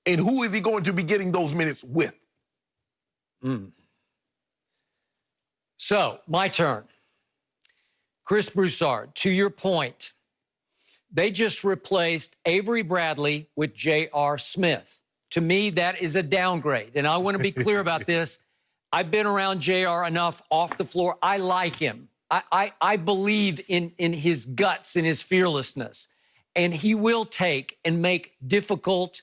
And who is he going to be getting those minutes with? So, my turn. Chris Broussard, to your point, they just replaced Avery Bradley with J.R. Smith. To me, that is a downgrade. And I want to be clear about this. I've been around J.R. enough off the floor. I like him. I believe in his guts and his fearlessness. And he will take and make difficult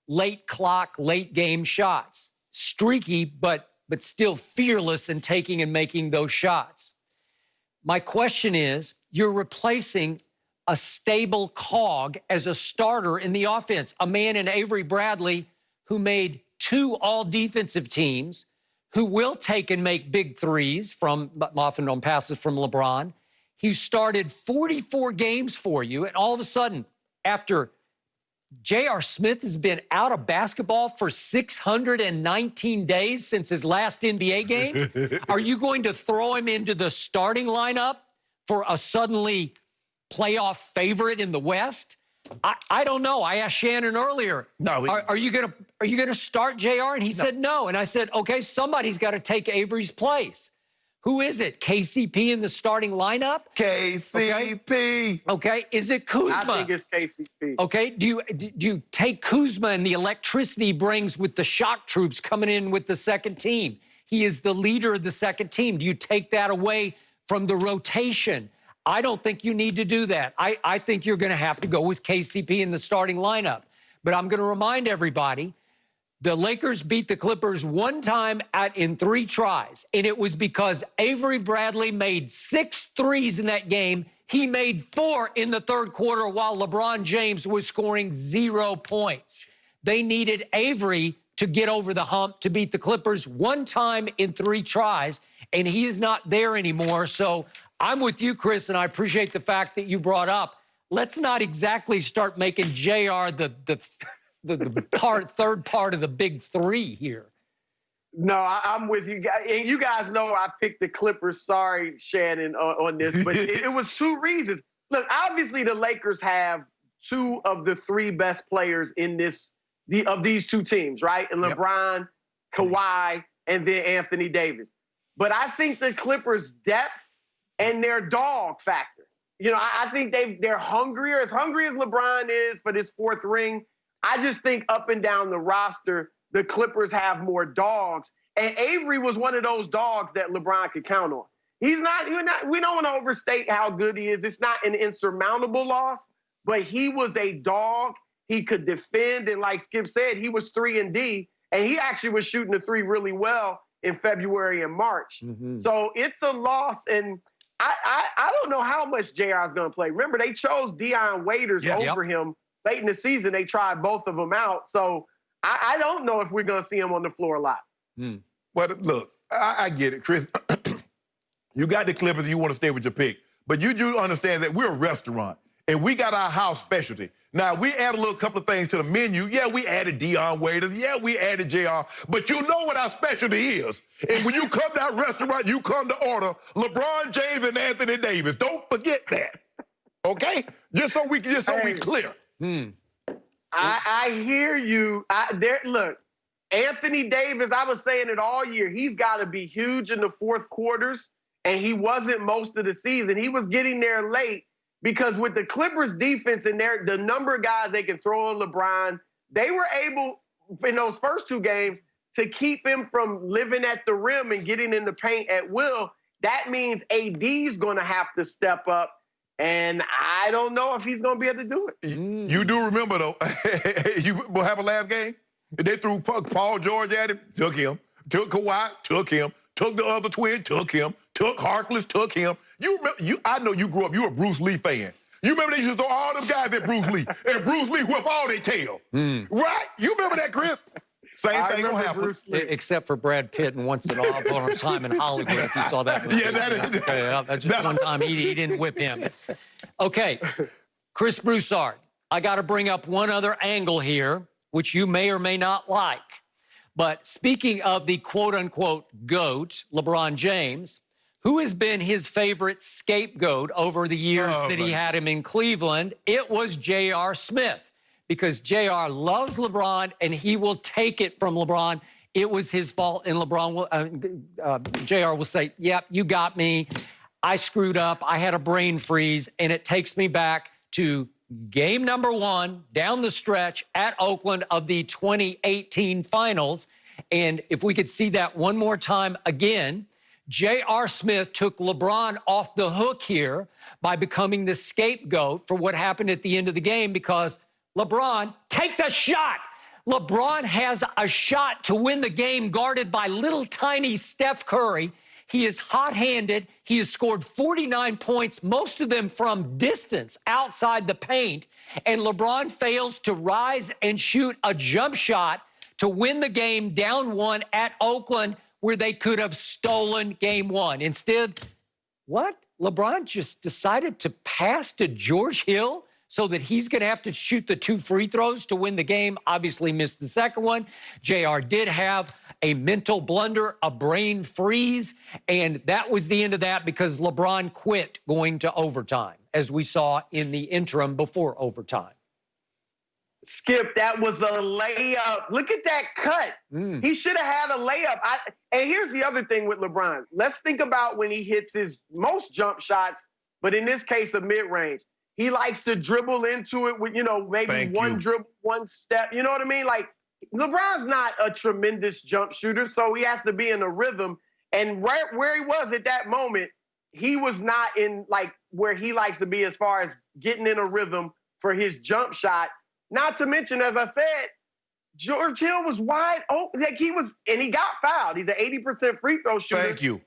late clock, late game shots. Streaky, but still fearless in taking and making those shots. My question is, you're replacing a stable cog as a starter in the offense, a man in Avery Bradley who made 2 all-defensive teams, who will take and make big threes from often on passes from LeBron. He started 44 games for you, and all of a sudden, after J.R. Smith has been out of basketball for 619 days since his last NBA game, are you going to throw him into the starting lineup for a suddenly playoff favorite in the West? I don't know. I asked Shannon earlier, are you gonna start JR? And he said no. And I said, okay, somebody's got to take Avery's place. Who is it? KCP in the starting lineup? KCP. Okay. Is it Kuzma? I think it's KCP. Okay. Do you take Kuzma and the electricity he brings with the shock troops coming in with the second team? He is the leader of the second team. Do you take that away from the rotation? I don't think you need to do that. I think you're going to have to go with KCP in the starting lineup. But I'm going to remind everybody, the Lakers beat the Clippers one time in 3 tries, and it was because Avery Bradley made 6 threes in that game. He made 4 in the third quarter while LeBron James was scoring 0 points. They needed Avery to get over the hump to beat the Clippers one time in 3 tries, and he's not there anymore. So I'm with you, Chris, and I appreciate the fact that you brought up, let's not exactly start making JR the third part of the big 3 here. No, I'm with you guys. And you guys know I picked the Clippers. Sorry, Shannon, on this. But it was 2 reasons. Look, obviously the Lakers have 2 of the 3 best players in of these 2 teams, right? And LeBron, Kawhi, and then Anthony Davis. But I think the Clippers' depth and their dog factor. You know, I think they're hungrier as LeBron is for this 4th ring. I just think up and down the roster, the Clippers have more dogs. And Avery was one of those dogs that LeBron could count on. We don't want to overstate how good he is. It's not an insurmountable loss, but he was a dog. He could defend. And like Skip said, he was 3-and-D. And he actually was shooting the 3 really well in February and March. So it's a loss. And I don't know how much JR is going to play. Remember, they chose Dion Waiters over him late in the season. They tried both of them out. So I don't know if we're going to see him on the floor a lot. But look, I get it, Chris. You got the Clippers and you want to stay with your pick. But you do understand that we're a restaurant and we got our house specialty. Now, we add a couple of things to the menu. Yeah, we added Dion Waiters. Yeah, we added JR. But you know what our specialty is. And when you come to our restaurant, you come to order LeBron James and Anthony Davis. Don't forget that. Okay? Just so we clear. I hear you. Look, Anthony Davis, I was saying it all year. He's got to be huge in the 4th quarters, and he wasn't most of the season. He was getting there late. Because with the Clippers defense and the number of guys they can throw on LeBron, they were able, in those first 2 games, to keep him from living at the rim and getting in the paint at will. That means AD's going to have to step up, and I don't know if he's going to be able to do it. You do remember, though, what happened last game? They threw Paul George at him, took him. Took Kawhi, took him. Took the other twin, took him. Took Harkless, took him. You remember? I know you grew up. You were a Bruce Lee fan. You remember they used to throw all them guys at Bruce Lee, and Bruce Lee whip all their tail. Right? You remember that, Chris? Same thing gonna happen. Except for Brad Pitt and once in a while upon a time in Hollywood, if you saw that. That's just one time he didn't whip him. Okay, Chris Broussard, I got to bring up one other angle here, which you may or may not like. But speaking of the quote-unquote GOAT, LeBron James, who has been his favorite scapegoat over the years that he had him in Cleveland? It was J.R. Smith. because JR loves LeBron and he will take it from LeBron. It was his fault, and LeBron will, JR will say, yep, you got me. I screwed up. I had a brain freeze, and it takes me back to game number 1 down the stretch at Oakland of the 2018 finals. And if we could see that one more time again, J.R. Smith took LeBron off the hook here by becoming the scapegoat for what happened at the end of the game because LeBron, take the shot. LeBron has a shot to win the game guarded by little tiny Steph Curry. He is hot-handed. He has scored 49 points, most of them from distance outside the paint. And LeBron fails to rise and shoot a jump shot to win the game down 1 at Oakland, where they could have stolen game 1. Instead, what? LeBron just decided to pass to George Hill so that he's going to have to shoot the 2 free throws to win the game. Obviously missed the second one. JR did have a mental blunder, a brain freeze, and that was the end of that because LeBron quit going to overtime, as we saw in the interim before overtime. Skip, that was a layup. Look at that cut. He should have had a layup. And here's the other thing with LeBron. Let's think about when he hits his most jump shots, but in this case, a mid-range. He likes to dribble into it with, maybe one dribble, one step. You know what I mean? Like, LeBron's not a tremendous jump shooter, so he has to be in a rhythm. And right where he was at that moment, he was not in, like, where he likes to be as far as getting in a rhythm for his jump shot. Not to mention, as I said, George Hill was wide open. Like and he got fouled. He's an 80% free throw shooter. Thank you.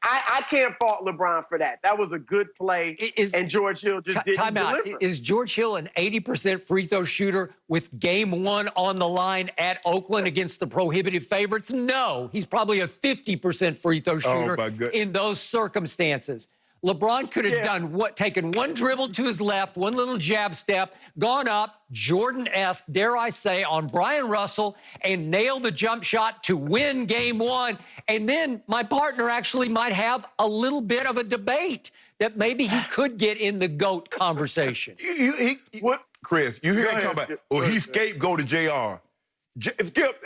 I can't fault LeBron for that. That was a good play, and George Hill just didn't deliver. Is George Hill an 80% free throw shooter with game 1 on the line at Oakland against the prohibitive favorites? No, he's probably a 50% free throw shooter in those circumstances. LeBron could have done what? Taken one dribble to his left, one little jab step, gone up, Jordan-esque, dare I say, on Brian Russell, and nailed the jump shot to win game 1. And then my partner actually might have a little bit of a debate that maybe he could get in the GOAT conversation. What? Chris, you hear him talking about, he scapegoated JR. Skip,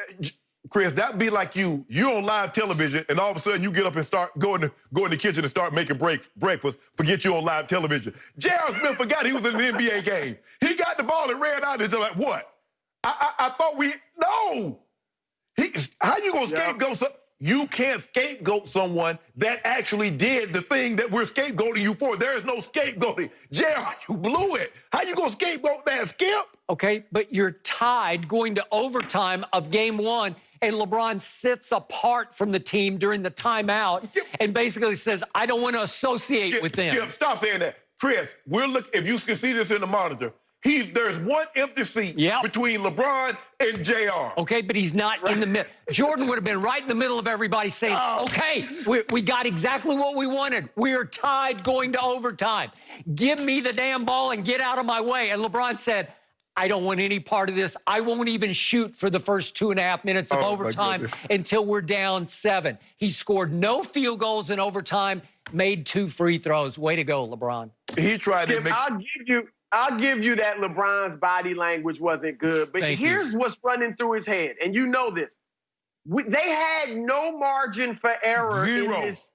Chris, that'd be like you're on live television, and all of a sudden you get up and start go in the kitchen and start making breakfast. Forget you on live television. J.R. Smith forgot he was in an NBA game. He got the ball and ran out and just like, what? I thought no. How you gonna scapegoat something? You can't scapegoat someone that actually did the thing that we're scapegoating you for. There is no scapegoating. J.R., you blew it. How you gonna scapegoat that, Skip? Okay, but you're tied going to overtime of game 1. And LeBron sits apart from the team during the timeout and basically says, I don't want to associate with them. Skip, stop saying that. Chris, if you can see this in the monitor, there's one empty seat between LeBron and JR. Okay, but he's not in the middle. Jordan would have been right in the middle of everybody saying, okay, we got exactly what we wanted. We're tied going to overtime. Give me the damn ball and get out of my way. And LeBron said, I don't want any part of this. I won't even shoot for the first 2.5 minutes of overtime until we're down 7. He scored no field goals in overtime, made 2 free throws. Way to go, LeBron. He tried to make... I'll give you that LeBron's body language wasn't good. But here's what's running through his head, and you know this. They had no margin for error in this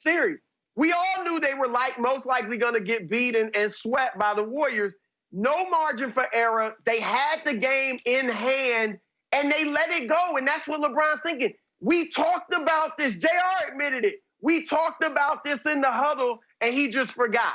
series. We all knew they were most likely going to get beat and swept by the Warriors. No margin for error. They had the game in hand, and they let it go. And that's what LeBron's thinking. We talked about this. JR admitted it. We talked about this in the huddle, and he just forgot.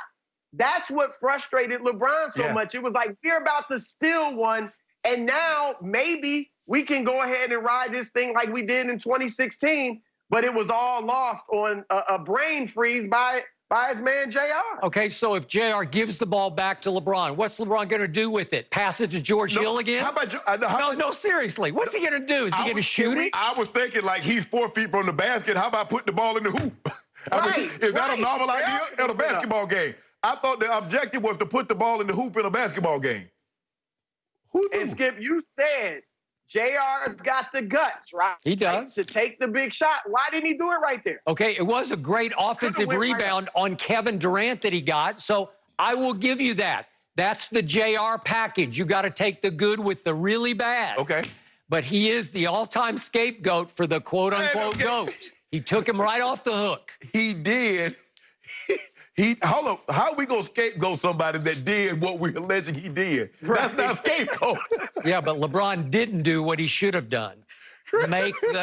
That's what frustrated LeBron so much. It was like, we're about to steal one, and now maybe we can go ahead and ride this thing like we did in 2016, but it was all lost on a brain freeze by his man JR. Okay, so if JR gives the ball back to LeBron, what's LeBron going to do with it? Pass it to George Hill again? How about no, seriously. What's he going to do? Is he going to shoot it? I was thinking like he's 4 feet from the basket. How about putting the ball in the hoop? Is that a novel idea in a basketball game? I thought the objective was to put the ball in the hoop in a basketball game. Who knew? And Skip, you said JR's got the guts, right? He does. To take the big shot. Why didn't he do it right there? Okay, it was a great offensive rebound on Kevin Durant that he got, so I will give you that. That's the JR package. You got to take the good with the really bad. Okay. But he is the all-time scapegoat for the quote-unquote goat. He took him right off the hook. He did. Hold on. How are we going to scapegoat somebody that did what we're alleging he did? Right. That's not scapegoat. Yeah, but LeBron didn't do what he should have done. Make the